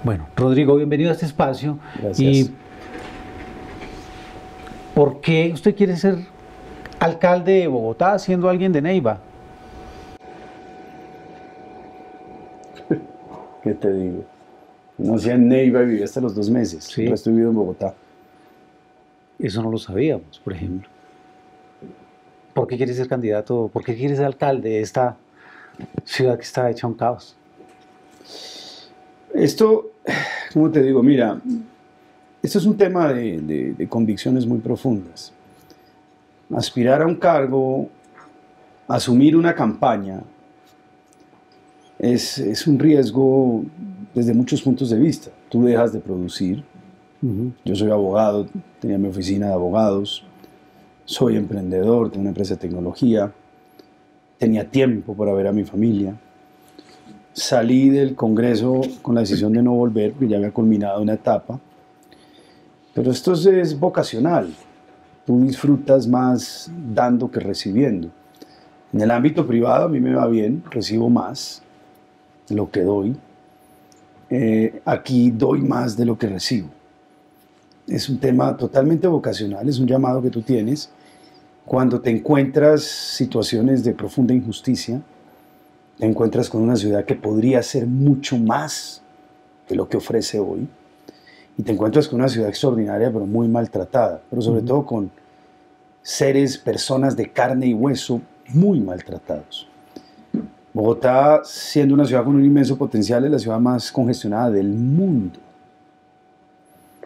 Bueno, Rodrigo, bienvenido a este espacio. ¿Y Gracias. por qué usted quiere ser alcalde de Bogotá siendo alguien de Neiva? ¿Qué te digo? Nací en Neiva y viví hasta los 2 meses. El Sí, resto he vivido en Bogotá. eso no lo sabíamos, por ejemplo. ¿Por qué quiere ser candidato? ¿Por qué quiere ser alcalde de esta ciudad que está hecha un caos? Esto, ¿cómo te digo? Mira, esto es un tema de convicciones muy profundas. Aspirar a un cargo, asumir una campaña, es un riesgo desde muchos puntos de vista. Tú dejas de producir. Ujú. Yo soy abogado, tenía mi oficina de abogados, soy emprendedor, tengo una empresa de tecnología, tenía tiempo para ver a mi familia. Salí del Congreso con la decisión de no volver, porque ya había culminado una etapa. Pero esto es vocacional. Tú disfrutas más dando que recibiendo. En el ámbito privado a mí me va bien, recibo más de lo que doy. Aquí doy más de lo que recibo. Es un tema totalmente vocacional, es un llamado que tú tienes cuando te encuentras situaciones de profunda injusticia, te encuentras con una ciudad que podría ser mucho más de lo que ofrece hoy, y te encuentras con una ciudad extraordinaria pero muy maltratada, pero sobre todo con seres, personas de carne y hueso muy maltratados. Bogotá, siendo una ciudad con un inmenso potencial, es la ciudad más congestionada del mundo.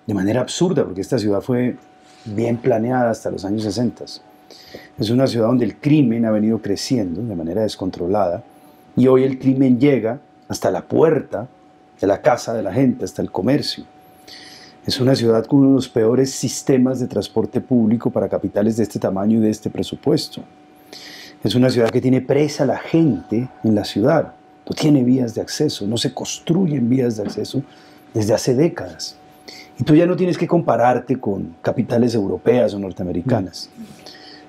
De manera absurda, porque esta ciudad fue bien planeada hasta los años 60. Es una ciudad donde el crimen ha venido creciendo de manera descontrolada y hoy el crimen llega hasta la puerta de la casa de la gente, hasta el comercio. Es una ciudad con uno de los peores sistemas de transporte público para capitales de este tamaño y de este presupuesto. Es una ciudad que tiene presa a la gente en la ciudad. No tiene vías de acceso, no se construyen vías de acceso desde hace décadas. Y tú ya no tienes que compararte con capitales europeas o norteamericanas.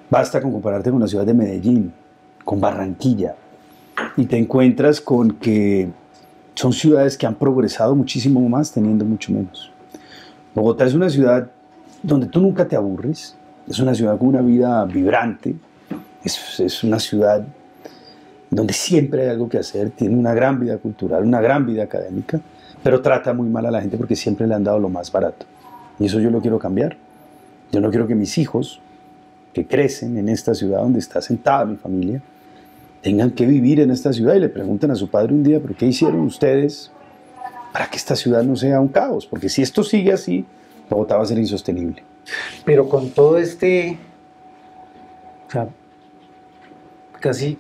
Basta con compararte con la ciudad de Medellín, con Barranquilla, y te encuentras con que son ciudades que han progresado muchísimo más teniendo mucho menos. Bogotá es una ciudad donde tú nunca te aburres, es una ciudad con una vida vibrante, es una ciudad donde siempre hay algo que hacer, tiene una gran vida cultural, una gran vida académica, pero trata muy mal a la gente porque siempre le han dado lo más barato. Y eso yo lo quiero cambiar. Yo no quiero que mis hijos, que crecen en esta ciudad donde está sentada mi familia, tengan que vivir en esta ciudad y le pregunten a su padre un día, ¿pero qué hicieron ustedes para que esta ciudad no sea un caos? Porque si esto sigue así, Bogotá va a ser insostenible. Pero con todo o sea, casi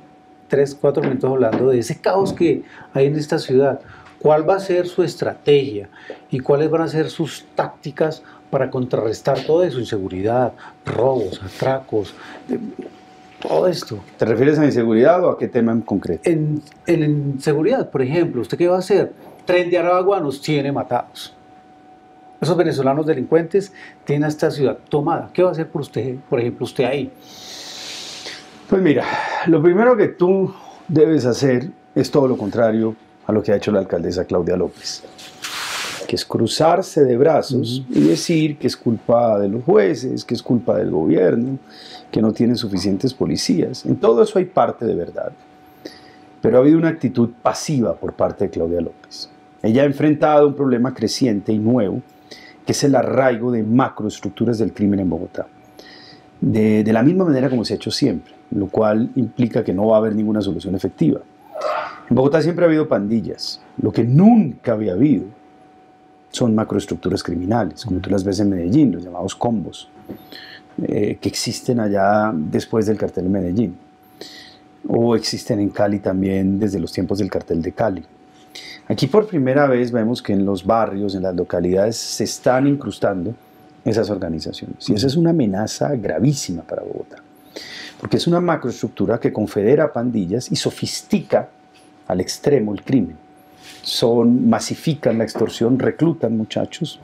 3, 4 minutos hablando de ese caos que hay en esta ciudad, ¿cuál va a ser su estrategia y cuáles van a ser sus tácticas para contrarrestar todo eso? Inseguridad, robos, atracos, todo esto. ¿Te refieres a inseguridad o a qué tema en concreto? En inseguridad, por ejemplo, ¿usted qué va a hacer? Tren de Aragua nos tiene matados. Esos venezolanos delincuentes tienen a esta ciudad tomada. ¿Qué va a hacer por usted, por ejemplo, usted ahí? Pues mira, lo primero que tú debes hacer es todo lo contrario a lo que ha hecho la alcaldesa Claudia López, que es cruzarse de brazos y decir que es culpa de los jueces, que es culpa del gobierno, que no tiene suficientes policías. En todo eso hay parte de verdad, pero ha habido una actitud pasiva por parte de Claudia López. Ella ha enfrentado un problema creciente y nuevo, que es el arraigo de macroestructuras del crimen en Bogotá. De la misma manera como se ha hecho siempre, lo cual implica que no va a haber ninguna solución efectiva. En Bogotá siempre ha habido pandillas. Lo que nunca había habido son macroestructuras criminales, como tú las ves en Medellín, los llamados combos, que existen allá después del cartel de Medellín, o existen en Cali también desde los tiempos del cartel de Cali. Aquí por primera vez vemos que en los barrios, en las localidades, se están incrustando esas organizaciones. Y esa es una amenaza gravísima para Bogotá, porque es una macroestructura que confedera pandillas y sofistica al extremo el crimen. Masifican la extorsión, reclutan muchachos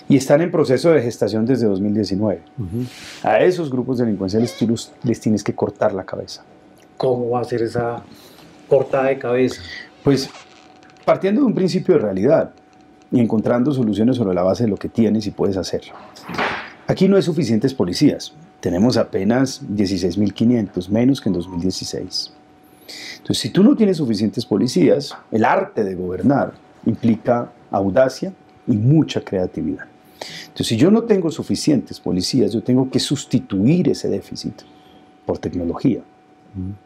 y están en proceso de gestación desde 2019. A esos grupos delincuenciales les tienes que cortar la cabeza. ¿Cómo va a ser esa cortada de cabeza? Pues partiendo de un principio de realidad, y encontrando soluciones sobre la base de lo que tienes y puedes hacer. Aquí no hay suficientes policías. Tenemos apenas 16.500, menos que en 2016. Entonces, si tú no tienes suficientes policías, el arte de gobernar implica audacia y mucha creatividad. Entonces, si yo no tengo suficientes policías, yo tengo que sustituir ese déficit por tecnología.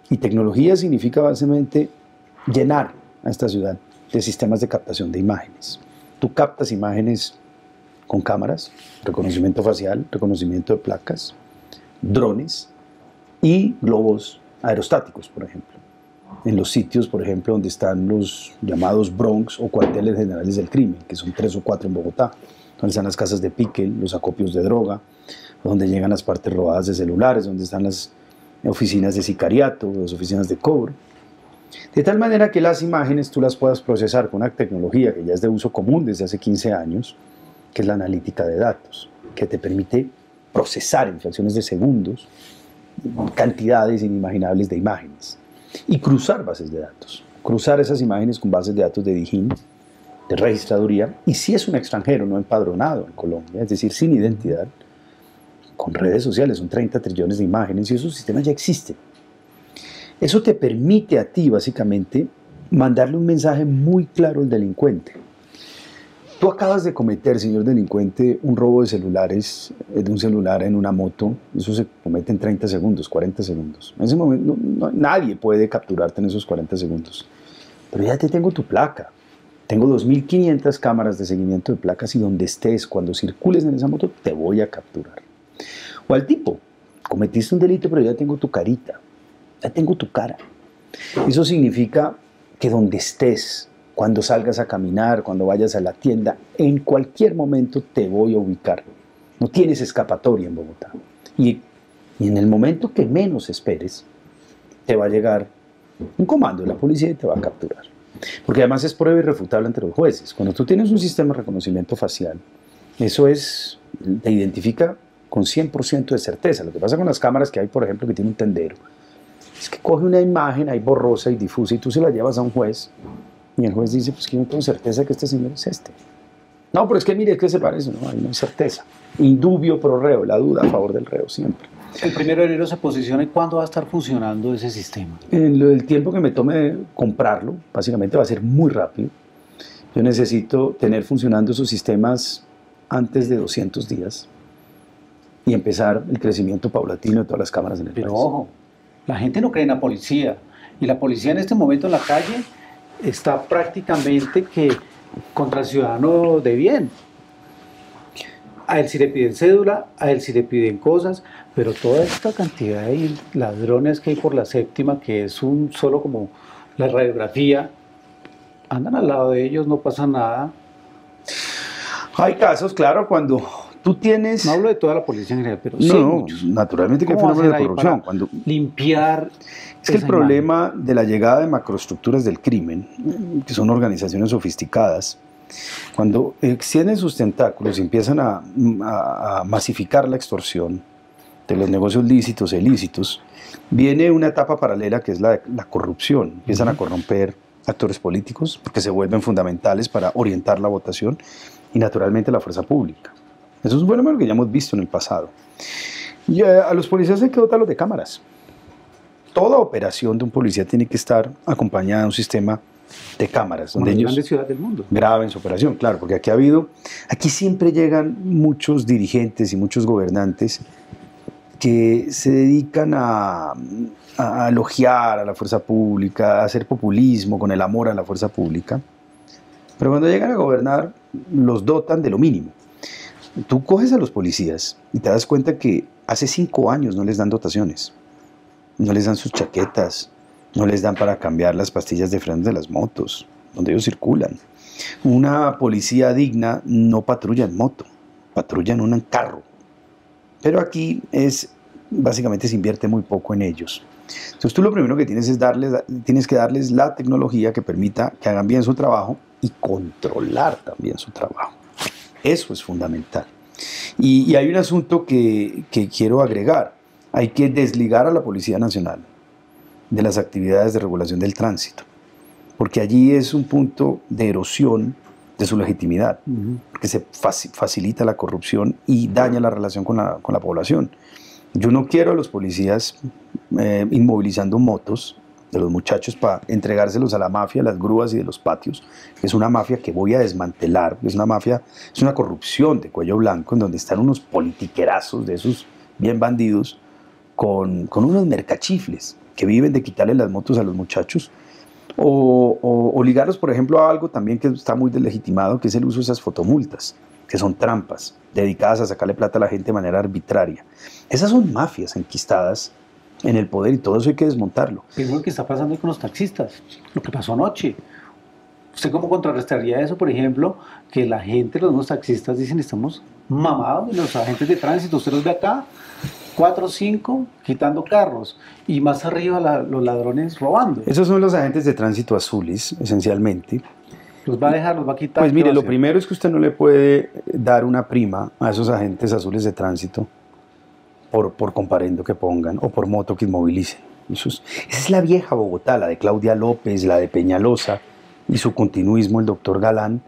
Y tecnología significa básicamente llenar a esta ciudad de sistemas de captación de imágenes. Tú captas imágenes con cámaras, reconocimiento facial, reconocimiento de placas, drones y globos aerostáticos, por ejemplo. En los sitios, por ejemplo, donde están los llamados Bronx o cuarteles generales del crimen, que son 3 o 4 en Bogotá, donde están las casas de pique, los acopios de droga, donde llegan las partes robadas de celulares, donde están las oficinas de sicariato, las oficinas de cobro. De tal manera que las imágenes tú las puedas procesar con una tecnología que ya es de uso común desde hace 15 años, que es la analítica de datos, que te permite procesar en fracciones de segundos cantidades inimaginables de imágenes y cruzar bases de datos. Cruzar esas imágenes con bases de datos de DIGIN, de registraduría, y si es un extranjero no empadronado en Colombia, es decir, sin identidad, con redes sociales, son 30 trillones de imágenes y esos sistemas ya existen. Eso te permite a ti, básicamente, mandarle un mensaje muy claro al delincuente. Tú acabas de cometer, señor delincuente, un robo de celulares, de un celular en una moto. Eso se comete en 30 segundos, 40 segundos. En ese momento nadie puede capturarte en esos 40 segundos. Pero ya te tengo tu placa. Tengo 2.500 cámaras de seguimiento de placas y donde estés, cuando circules en esa moto, te voy a capturar. O al tipo, cometiste un delito, pero ya tengo tu carita. Ya tengo tu cara. Eso significa que donde estés, cuando salgas a caminar, cuando vayas a la tienda, en cualquier momento te voy a ubicar. No tienes escapatoria en Bogotá. Y en el momento que menos esperes, te va a llegar un comando de la policía y te va a capturar. Porque además es prueba irrefutable ante los jueces. Cuando tú tienes un sistema de reconocimiento facial, eso te identifica con 100% de certeza. Lo que pasa con las cámaras que hay, por ejemplo, que tiene un tendero, es que coge una imagen ahí borrosa y difusa y tú se la llevas a un juez y el juez dice, pues que yo no tengo certeza que este señor es este. No, pero es que mire, es que se parece. No, ahí no hay certeza. Indubio pro reo, la duda a favor del reo siempre. El 1 de enero se posiciona y ¿cuándo va a estar funcionando ese sistema? En el tiempo que me tome comprarlo, básicamente va a ser muy rápido. Yo necesito tener funcionando esos sistemas antes de 200 días y empezar el crecimiento paulatino de todas las cámaras en el país. Pero ojo, la gente no cree en la policía y la policía en este momento en la calle está prácticamente que contra el ciudadano de bien. A él sí le piden cédula, a él sí le piden cosas, pero toda esta cantidad de ladrones que hay por la séptima, que es solo como la radiografía, andan al lado de ellos, no pasa nada. Hay casos, claro, cuando tú tienes... No hablo de toda la policía en general, pero no, sí no, muchos. naturalmente que hay fenómeno de corrupción. Cuando Limpiar. es que el problema de la llegada de macroestructuras del crimen, que son organizaciones sofisticadas, cuando extienden sus tentáculos y empiezan a masificar la extorsión de los negocios lícitos e ilícitos, viene una etapa paralela que es la corrupción. Empiezan a corromper actores políticos porque se vuelven fundamentales para orientar la votación y naturalmente la fuerza pública. Eso es un fenómeno que ya hemos visto en el pasado. Y a los policías hay que dotarlos de cámaras. Toda operación de un policía tiene que estar acompañada de un sistema de cámaras, donde ellos grandes ciudades del mundo graben su operación, claro, porque aquí siempre llegan muchos dirigentes y muchos gobernantes que se dedican a elogiar a la fuerza pública, a hacer populismo con el amor a la fuerza pública, pero cuando llegan a gobernar los dotan de lo mínimo. Tú coges a los policías y te das cuenta que hace 5 años no les dan dotaciones, no les dan sus chaquetas, no les dan para cambiar las pastillas de frenos de las motos, donde ellos circulan. Una policía digna no patrulla en moto, patrulla en un carro. Pero aquí básicamente se invierte muy poco en ellos. Entonces tú lo primero que tienes que darles la tecnología que permita que hagan bien su trabajo y controlar también su trabajo. Eso es fundamental. Y hay un asunto que quiero agregar. Hay que desligar a la Policía Nacional de las actividades de regulación del tránsito, porque allí es un punto de erosión de su legitimidad, porque se facilita la corrupción y daña la relación con la población. Yo no quiero a los policías inmovilizando motos de los muchachos para entregárselos a la mafia, a las grúas y de los patios. Es una mafia que voy a desmantelar, es una mafia, es una corrupción de cuello blanco en donde están unos politiquerazos de esos bien bandidos con unos mercachifles que viven de quitarle las motos a los muchachos o ligarlos, por ejemplo, a algo también que está muy deslegitimado, que es el uso de esas fotomultas, que son trampas dedicadas a sacarle plata a la gente de manera arbitraria. Esas son mafias enquistadas en el poder y todo eso hay que desmontarlo. ¿Qué es lo que está pasando con los taxistas? Lo que pasó anoche. ¿Usted cómo contrarrestaría eso, por ejemplo, que la gente, los mismos taxistas dicen estamos mamados de los agentes de tránsito? Usted los ve acá, 4 o 5 quitando carros y más arriba los ladrones robando. Esos son los agentes de tránsito azules, esencialmente. ¿Los va a dejar, los va a quitar? Pues mire, lo primero es que usted no le puede dar una prima a esos agentes azules de tránsito por comparendo que pongan o por moto que inmovilicen. Esa es la vieja Bogotá, la de Claudia López, la de Peñalosa y su continuismo, el doctor Galán,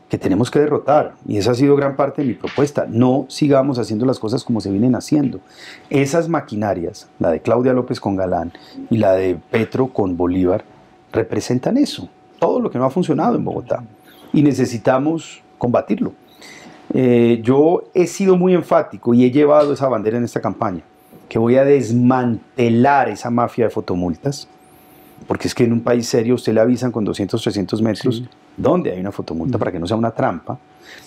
que tenemos que derrotar. Y esa ha sido gran parte de mi propuesta. No sigamos haciendo las cosas como se vienen haciendo. Esas maquinarias, la de Claudia López con Galán y la de Petro con Bolívar, representan eso. Todo lo que no ha funcionado en Bogotá. Y necesitamos combatirlo. Yo he sido muy enfático y he llevado esa bandera en esta campaña, que voy a desmantelar esa mafia de fotomultas, porque es que en un país serio usted le avisan con 200, 300 metros donde hay una fotomulta para que no sea una trampa,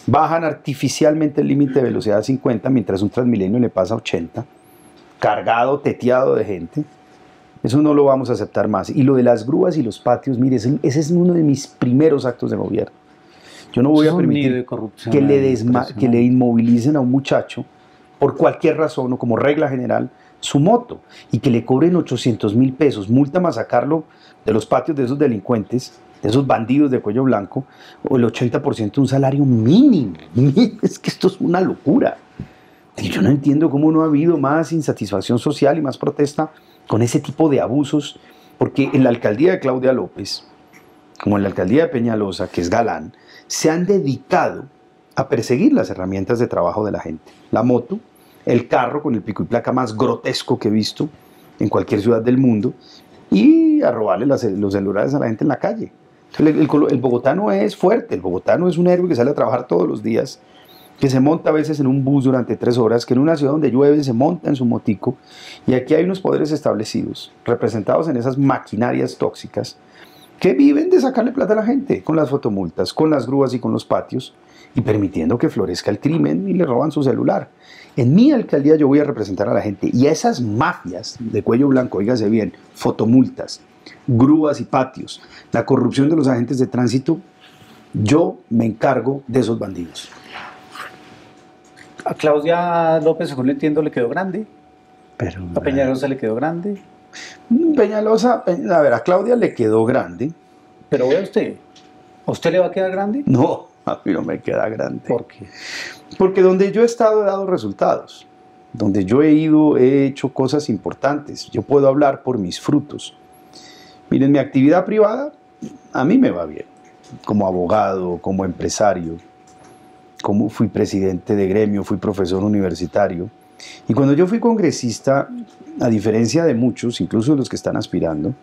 bajan artificialmente el límite de velocidad a 50 mientras un Transmilenio le pasa a 80, cargado, teteado de gente. Eso no lo vamos a aceptar más. Y lo de las grúas y los patios, mire, ese es uno de mis primeros actos de gobierno. Yo no voy a permitir que le inmovilicen a un muchacho por cualquier razón o como regla general su moto y que le cobren 800.000 pesos, multa más sacarlo de los patios de esos delincuentes, de esos bandidos de cuello blanco, o el 80% de un salario mínimo. Es que esto es una locura. Y yo no entiendo cómo no ha habido más insatisfacción social y más protesta con ese tipo de abusos, porque en la alcaldía de Claudia López, como en la alcaldía de Peñalosa, que es Galán, se han dedicado a perseguir las herramientas de trabajo de la gente. La moto, el carro con el pico y placa más grotesco que he visto en cualquier ciudad del mundo, y a robarle los celulares a la gente en la calle. Entonces, el bogotano es fuerte, el bogotano es un héroe que sale a trabajar todos los días, que se monta a veces en un bus durante 3 horas, que en una ciudad donde llueve se monta en su motico, y aquí hay unos poderes establecidos, representados en esas maquinarias tóxicas, que viven de sacarle plata a la gente, con las fotomultas, con las grúas y con los patios, y permitiendo que florezca el crimen y le roban su celular. En mi alcaldía yo voy a representar a la gente, y a esas mafias de cuello blanco, oígase bien, fotomultas, grúas y patios, la corrupción de los agentes de tránsito, yo me encargo de esos bandidos. A Claudia López, según le entiendo, le quedó grande. Pero, a Peñalosa le quedó grande. Peñalosa, a ver, a Claudia le quedó grande. Pero vea usted, ¿a usted le va a quedar grande? No, a mí no me queda grande. ¿Por qué? Porque donde yo he estado he dado resultados. Donde yo he ido he hecho cosas importantes. Yo puedo hablar por mis frutos. Miren, mi actividad privada a mí me va bien. Como abogado, como empresario, como fui presidente de gremio, fui profesor universitario. Y cuando yo fui congresista, a diferencia de muchos, incluso de los que están aspirando,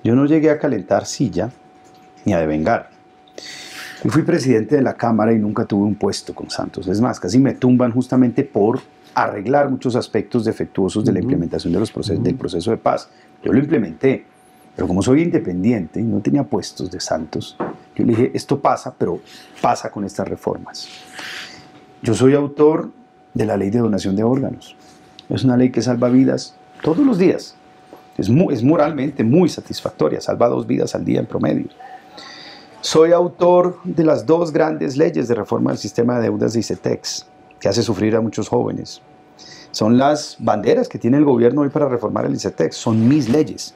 yo no llegué a calentar silla ni a devengar. Yo fui presidente de la Cámara y nunca tuve un puesto con Santos. Es más, casi me tumban justamente por arreglar muchos aspectos defectuosos de la implementación de del proceso de paz. Yo lo implementé, pero como soy independiente y no tenía puestos de Santos, yo le dije, esto pasa, pero pasa con estas reformas. Yo soy autor de la ley de donación de órganos. Es una ley que salva vidas todos los días. Es moralmente muy satisfactoria, salva 2 vidas al día en promedio. Soy autor de las 2 grandes leyes de reforma del sistema de deudas de ICETEX, que hace sufrir a muchos jóvenes. Son las banderas que tiene el gobierno hoy para reformar el ICETEX, son mis leyes.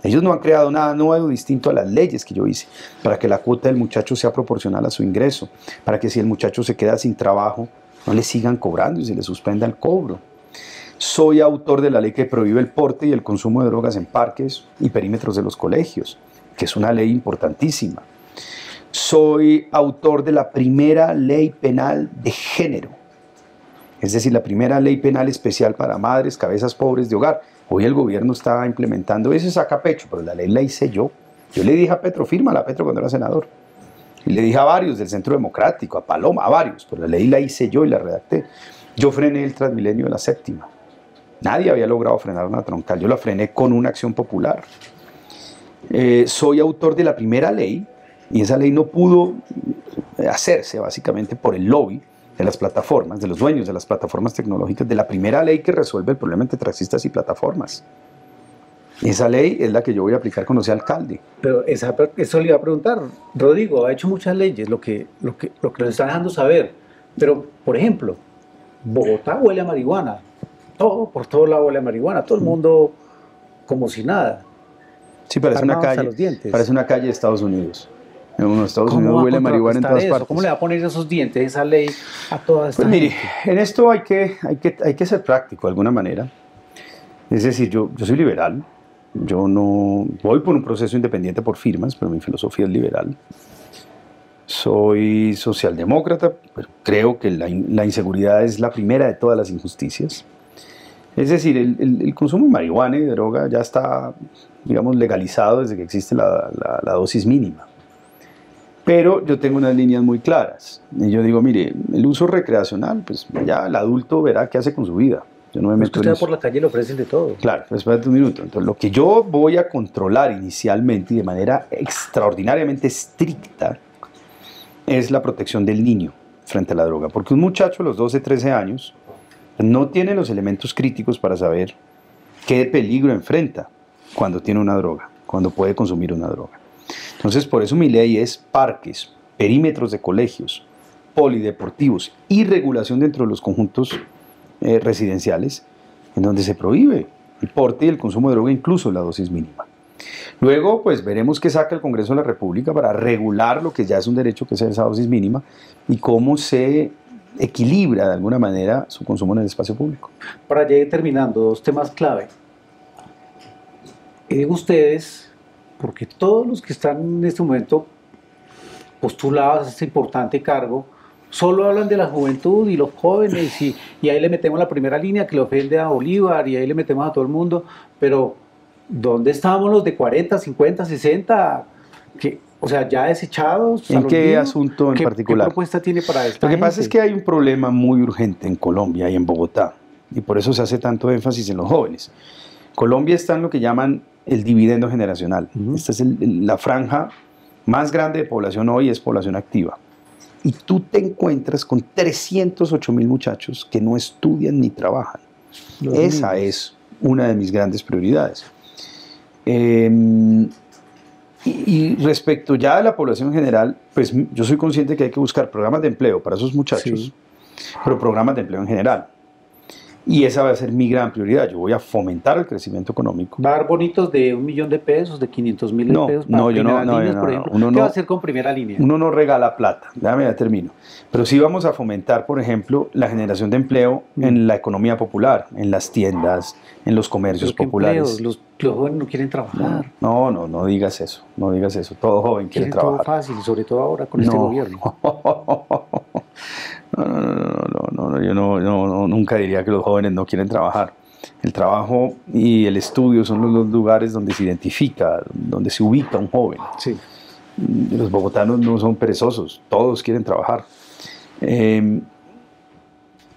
Ellos no han creado nada nuevo distinto a las leyes que yo hice, para que la cuota del muchacho sea proporcional a su ingreso, para que si el muchacho se queda sin trabajo, no le sigan cobrando y se le suspenda el cobro. Soy autor de la ley que prohíbe el porte y el consumo de drogas en parques y perímetros de los colegios, que es una ley importantísima. Soy autor de la primera ley penal de género, es decir, la primera ley penal especial para madres, cabezas pobres de hogar. Hoy el gobierno está implementando eso, saca pecho, pero la ley la hice yo. Yo le dije a Petro, fírmala a Petro cuando era senador. Y le dije a varios del Centro Democrático, a Paloma, a varios, pero la ley la hice yo y la redacté. Yo frené el Transmilenio de la séptima. Nadie había logrado frenar una troncal, yo la frené con una acción popular. Soy autor de la primera ley, y esa ley no pudo hacerse básicamente por el lobby de las plataformas, de los dueños de las plataformas tecnológicas, de la primera ley que resuelve el problema entre taxistas y plataformas. Esa ley es la que yo voy a aplicar cuando sea alcalde. Pero eso le iba a preguntar. Rodrigo ha hecho muchas leyes, lo que nos está dejando saber. Pero, por ejemplo, Bogotá huele a marihuana. Por todo lado huele a marihuana. Todo el mundo como si nada. Sí, parece una calle. Parece una calle de Estados Unidos. En Estados Unidos huele a marihuana en todas partes. ¿Cómo le va a poner esos dientes, esa ley, a toda esta gente? Mire, en esto hay que ser práctico de alguna manera. Es decir, yo soy liberal. Yo no voy por un proceso independiente por firmas, pero mi filosofía es liberal. Soy socialdemócrata, pero creo que la inseguridad es la primera de todas las injusticias. Es decir, el consumo de marihuana y de droga ya está, digamos, legalizado desde que existe la dosis mínima. Pero yo tengo unas líneas muy claras. Y yo digo, mire, el uso recreacional, pues ya el adulto verá qué hace con su vida. Yo no me meto en eso. Usted va por la calle y le ofrecen de todo. Claro, pero espérate un minuto. Entonces, lo que yo voy a controlar inicialmente y de manera extraordinariamente estricta es la protección del niño frente a la droga. Porque un muchacho a los 12, 13 años no tiene los elementos críticos para saber qué peligro enfrenta cuando tiene una droga, cuando puede consumir una droga. Entonces, por eso mi ley es parques, perímetros de colegios, polideportivos y regulación dentro de los conjuntos residenciales, en donde se prohíbe el porte y el consumo de droga, incluso la dosis mínima. Luego, pues veremos qué saca el Congreso de la República para regular lo que ya es un derecho, que es esa dosis mínima, y cómo se equilibra de alguna manera su consumo en el espacio público. Para ya ir terminando, dos temas clave. Ustedes, porque todos los que están en este momento postulados a este importante cargo, solo hablan de la juventud y los jóvenes, y ahí le metemos la primera línea que le ofende a Bolívar, y ahí le metemos a todo el mundo, pero ¿dónde estamos los de 40, 50, 60? O sea, ya desechados. ¿En qué asunto en particular? ¿Qué propuesta tiene para esto? Lo que pasa es que hay un problema muy urgente en Colombia y en Bogotá, y por eso se hace tanto énfasis en los jóvenes. Colombia está en lo que llaman el dividendo generacional. Esta es la franja más grande de población hoy, es población activa. Y tú te encuentras con 308.000 muchachos que no estudian ni trabajan. Esa es una de mis grandes prioridades. Y respecto ya a la población general, pues yo soy consciente que hay que buscar programas de empleo para esos muchachos, sí, pero programas de empleo en general. Y esa va a ser mi gran prioridad. Yo voy a fomentar el crecimiento económico. ¿Va a dar bonitos de 1 millón de pesos, de 500.000 pesos? No, yo no. Por ejemplo? ¿Qué va a hacer con primera línea? Uno no regala plata, ya termino. Pero sí vamos a fomentar, por ejemplo, la generación de empleo en la economía popular, en las tiendas, en los comercios populares. Los jóvenes no quieren trabajar. No digas eso, no digas eso. Todo joven quiere trabajar. Todo fácil, sobre todo ahora con este gobierno. No, yo nunca diría que los jóvenes no quieren trabajar. El trabajo y el estudio son los lugares donde se identifica, donde se ubica un joven. Sí. Los bogotanos no son perezosos, todos quieren trabajar.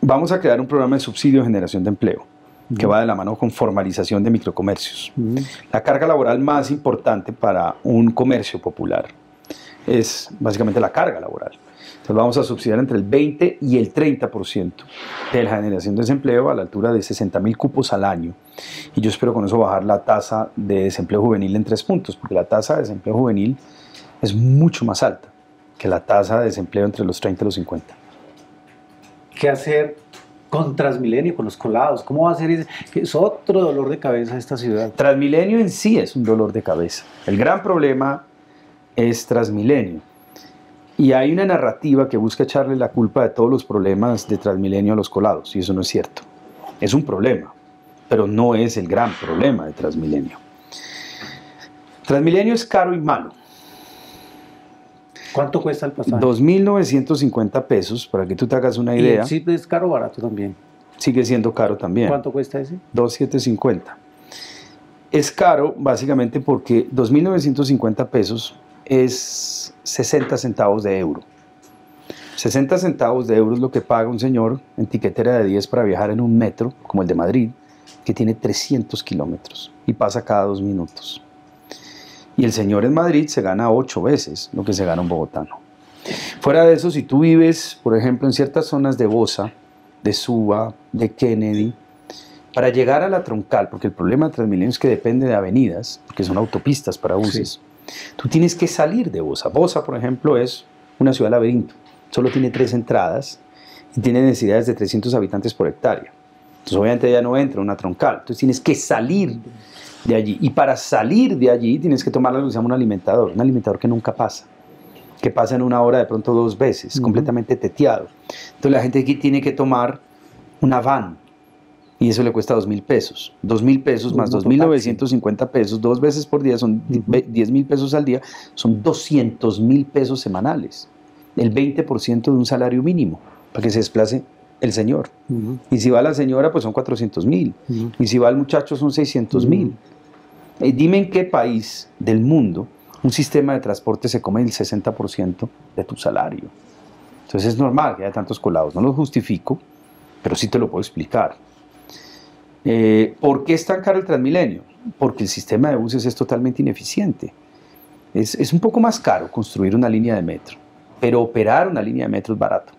Vamos a crear un programa de subsidio de generación de empleo que va de la mano con formalización de microcomercios. La carga laboral más importante para un comercio popular es básicamente la carga laboral. Entonces vamos a subsidiar entre el 20 y el 30% de la generación de desempleo a la altura de 60.000 cupos al año. Y yo espero con eso bajar la tasa de desempleo juvenil en 3 puntos, porque la tasa de desempleo juvenil es mucho más alta que la tasa de desempleo entre los 30 y los 50. ¿Qué hacer con Transmilenio, con los colados? ¿Cómo va a ser? Es otro dolor de cabeza de esta ciudad. Transmilenio en sí es un dolor de cabeza. El gran problema es Transmilenio. Y hay una narrativa que busca echarle la culpa de todos los problemas de Transmilenio a los colados, y eso no es cierto. Es un problema, pero no es el gran problema de Transmilenio. Transmilenio es caro y malo. ¿Cuánto cuesta el pasaje? 2.950 pesos, para que tú te hagas una ¿Y idea. el chip es caro o barato también? Sigue siendo caro también. ¿Cuánto cuesta ese? 2.750. Es caro básicamente porque 2.950 pesos es 60 centavos de euro. 60 centavos de euro es lo que paga un señor en tiquetera de 10 para viajar en un metro, como el de Madrid, que tiene 300 kilómetros y pasa cada 2 minutos. Y el señor en Madrid se gana 8 veces lo que se gana un bogotano. Fuera de eso, si tú vives, por ejemplo, en ciertas zonas de Bosa, de Suba, de Kennedy, para llegar a la Troncal, porque el problema de Transmilenio es que depende de avenidas, porque son autopistas para buses, tú tienes que salir de Bosa. Bosa, por ejemplo, es una ciudad laberinto, solo tiene 3 entradas y tiene densidades de 300 habitantes por hectárea. Entonces obviamente ya no entra una Troncal, entonces tienes que salir de allí, y para salir de allí tienes que tomar lo que se llama un alimentador que nunca pasa, que pasa en una hora de pronto 2 veces, completamente teteado. Entonces la gente aquí tiene que tomar una van, y eso le cuesta 2.000 pesos. 2.000 pesos más 2.950 pesos, 2 veces por día, son 10.000 pesos al día, son 200.000 pesos semanales. El 20% de un salario mínimo, para que se desplace el señor. Y si va la señora, pues son 400.000. Y si va el muchacho, son 600.000. Dime en qué país del mundo un sistema de transporte se come el 60% de tu salario. Entonces es normal que haya tantos colados. No lo justifico, pero sí te lo puedo explicar. ¿Por qué es tan caro el Transmilenio? Porque el sistema de buses es totalmente ineficiente. Es un poco más caro construir una línea de metro, pero operar una línea de metro es barato,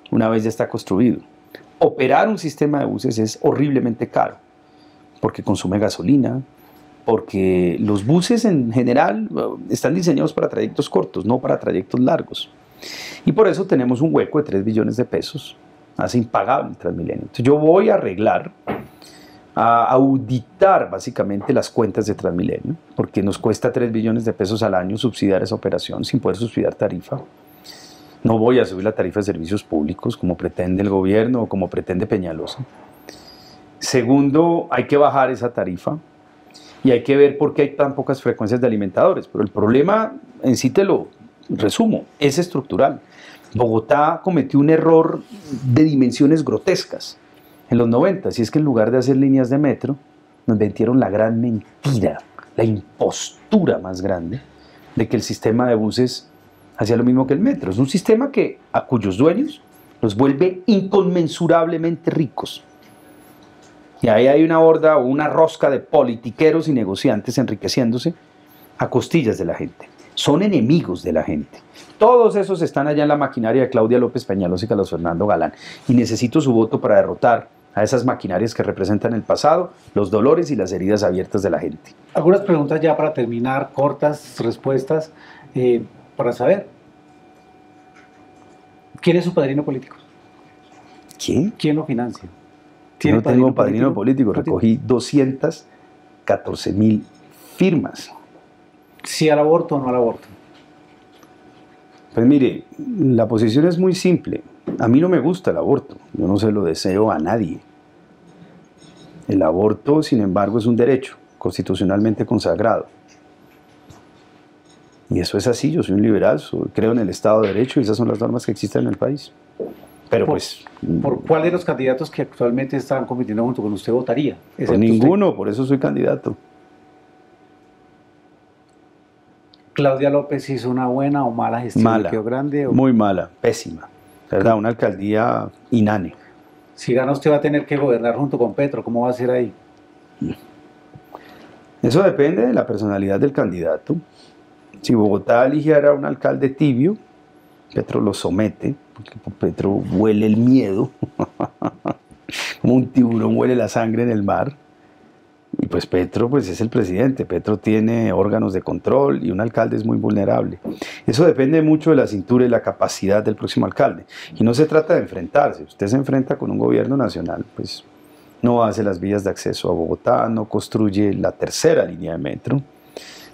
una vez ya está construido. Operar un sistema de buses es horriblemente caro, porque consume gasolina, porque los buses en general están diseñados para trayectos cortos, no para trayectos largos. Y por eso tenemos un hueco de 3 billones de pesos, hace impagable el Transmilenio. Entonces yo voy a arreglar, a auditar básicamente las cuentas de Transmilenio, porque nos cuesta 3 billones de pesos al año subsidiar esa operación sin poder subsidiar tarifa. No voy a subir la tarifa de servicios públicos como pretende el gobierno o como pretende Peñalosa. Segundo, hay que bajar esa tarifa y hay que ver por qué hay tan pocas frecuencias de alimentadores. Pero el problema, en sí te lo resumo, es estructural. Bogotá cometió un error de dimensiones grotescas en los 90, y es que en lugar de hacer líneas de metro, nos vendieron la gran mentira, la impostura más grande de que el sistema de buses hacía lo mismo que el metro. Es un sistema a cuyos dueños los vuelve inconmensurablemente ricos. Y ahí hay una horda o una rosca de politiqueros y negociantes enriqueciéndose a costillas de la gente. Son enemigos de la gente. Todos esos están allá en la maquinaria de Claudia López Peñalosa y Carlos Fernando Galán. Y necesito su voto para derrotar a esas maquinarias que representan el pasado, los dolores y las heridas abiertas de la gente. Algunas preguntas ya para terminar, cortas respuestas, para saber. ¿Quién es su padrino político? ¿Quién? ¿Quién lo financia? Yo no tengo padrino político, recogí 214.000 firmas. ¿Sí al aborto o no al aborto? Pues mire, la posición es muy simple. A mí no me gusta el aborto, yo no se lo deseo a nadie. El aborto, sin embargo, es un derecho constitucionalmente consagrado. Y eso es así, yo soy un liberal, creo en el Estado de Derecho y esas son las normas que existen en el país. Pero ¿Por cuál de los candidatos que actualmente están compitiendo junto con usted votaría? Por ninguno, por eso soy candidato. ¿Claudia López hizo una buena o mala gestión? Mala, ¿Quedó grande? muy mala, pésima. ¿Verdad? Una alcaldía inane. Si gana usted va a tener que gobernar junto con Petro, ¿cómo va a ser ahí? Eso depende de la personalidad del candidato. Si Bogotá eligiera un alcalde tibio, Petro lo somete, porque Petro huele el miedo, como un tiburón huele la sangre en el mar. Y pues Petro pues es el presidente, Petro tiene órganos de control y un alcalde es muy vulnerable. Eso depende mucho de la cintura y la capacidad del próximo alcalde. Y no se trata de enfrentarse, usted se enfrenta con un gobierno nacional, pues no hace las vías de acceso a Bogotá, no construye la tercera línea de metro,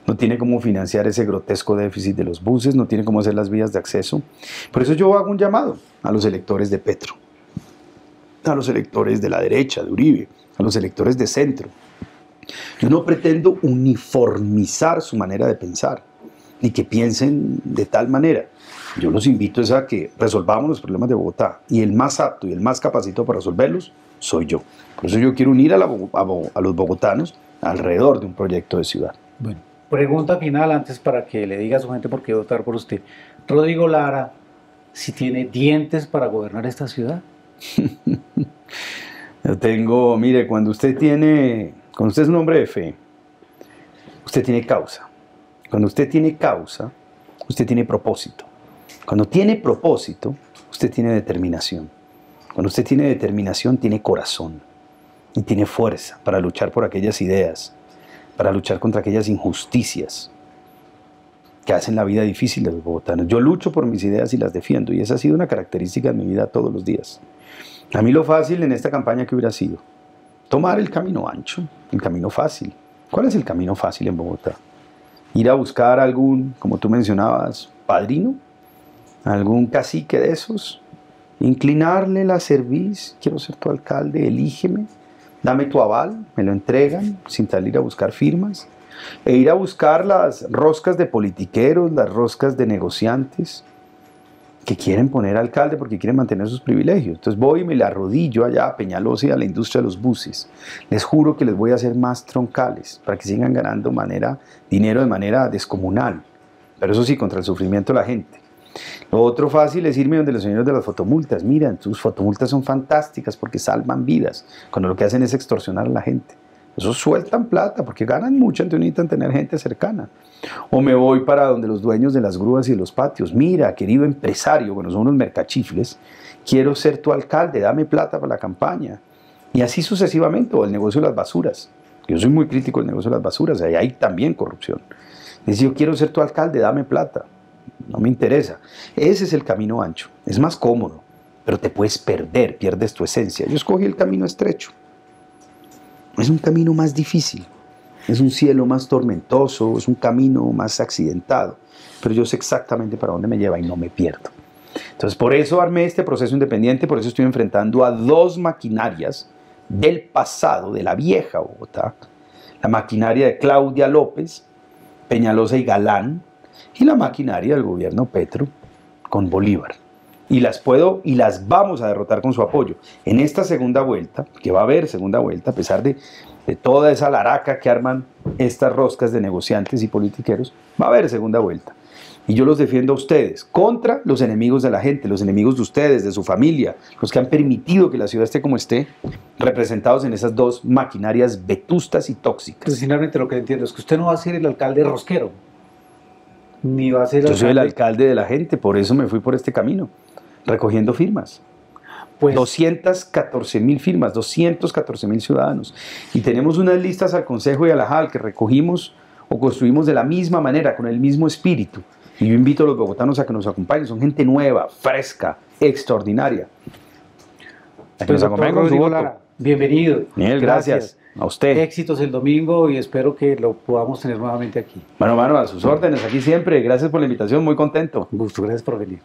no tiene cómo financiar ese grotesco déficit de los buses, no tiene cómo hacer las vías de acceso. Por eso yo hago un llamado a los electores de Petro, a los electores de la derecha, de Uribe, a los electores de centro. Yo no pretendo uniformizar su manera de pensar. y que piensen de tal manera. Yo los invito a que resolvamos los problemas de Bogotá, y el más apto y el más capacitado para resolverlos soy yo. Por eso yo quiero unir a los bogotanos alrededor de un proyecto de ciudad. Bueno, pregunta final antes para que le diga a su gente por qué votar por usted. Rodrigo Lara, si tiene dientes para gobernar esta ciudad. Yo tengo, mire, cuando usted es un hombre de fe, usted tiene causa. Cuando usted tiene causa, usted tiene propósito. Cuando tiene propósito, usted tiene determinación. Cuando usted tiene determinación, tiene corazón y tiene fuerza para luchar por aquellas ideas, para luchar contra aquellas injusticias que hacen la vida difícil de los bogotanos. Yo lucho por mis ideas y las defiendo, y esa ha sido una característica de mi vida todos los días. A mí lo fácil en esta campaña que hubiera sido tomar el camino ancho, el camino fácil. ¿Cuál es el camino fácil en Bogotá? Ir a buscar algún, como tú mencionabas, padrino, algún cacique de esos, inclinarle la cerviz, quiero ser tu alcalde, elígeme, dame tu aval, me lo entregan sin salir a buscar firmas, e ir a buscar las roscas de politiqueros, las roscas de negociantes que quieren poner alcalde porque quieren mantener sus privilegios. Entonces voy y me le arrodillo allá a Peñalosa y a la industria de los buses. Les juro que les voy a hacer más troncales para que sigan ganando dinero de manera descomunal, pero eso sí, contra el sufrimiento de la gente. Lo otro fácil es irme donde los señores de las fotomultas. Mira, tus fotomultas son fantásticas porque salvan vidas, cuando lo que hacen es extorsionar a la gente. Esos sueltan plata porque ganan mucho, entonces necesitan tener gente cercana. O me voy para donde los dueños de las grúas y de los patios. Mira, querido empresario, bueno, son unos mercachifles, quiero ser tu alcalde, dame plata para la campaña. Y así sucesivamente, o el negocio de las basuras. Yo soy muy crítico del negocio de las basuras, ahí hay también corrupción. Dice, yo quiero ser tu alcalde, dame plata. No me interesa. Ese es el camino ancho. Es más cómodo, pero te puedes perder, pierdes tu esencia. Yo escogí el camino estrecho. Es un camino más difícil. Es un cielo más tormentoso, es un camino más accidentado. Pero yo sé exactamente para dónde me lleva y no me pierdo. Entonces, por eso armé este proceso independiente, por eso estoy enfrentando a dos maquinarias del pasado, de la vieja Bogotá. La maquinaria de Claudia López, Peñalosa y Galán, y la maquinaria del gobierno Petro con Bolívar. Y las vamos a derrotar con su apoyo. En esta segunda vuelta, que va a haber segunda vuelta, a pesar de toda esa laraca que arman estas roscas de negociantes y politiqueros, va a haber segunda vuelta. Y yo los defiendo a ustedes, contra los enemigos de la gente, los enemigos de ustedes, de su familia, los que han permitido que la ciudad esté como esté, representados en esas dos maquinarias vetustas y tóxicas. Pues finalmente lo que entiendo es que usted no va a ser el alcalde rosquero, ni va a ser Yo soy el alcalde de la gente, por eso me fui por este camino, recogiendo firmas. Pues 214.000 firmas, 214.000 ciudadanos. Y tenemos unas listas al Consejo y a la JAL que recogimos o construimos de la misma manera, con el mismo espíritu. Y yo invito a los bogotanos a que nos acompañen. Son gente nueva, fresca, extraordinaria. A que nos acompañen con su voto. Bienvenido. Miguel, gracias. A usted. Éxitos el domingo y espero que lo podamos tener nuevamente aquí. Bueno, a sus órdenes, aquí siempre. Gracias por la invitación, muy contento. Un gusto, gracias por venir.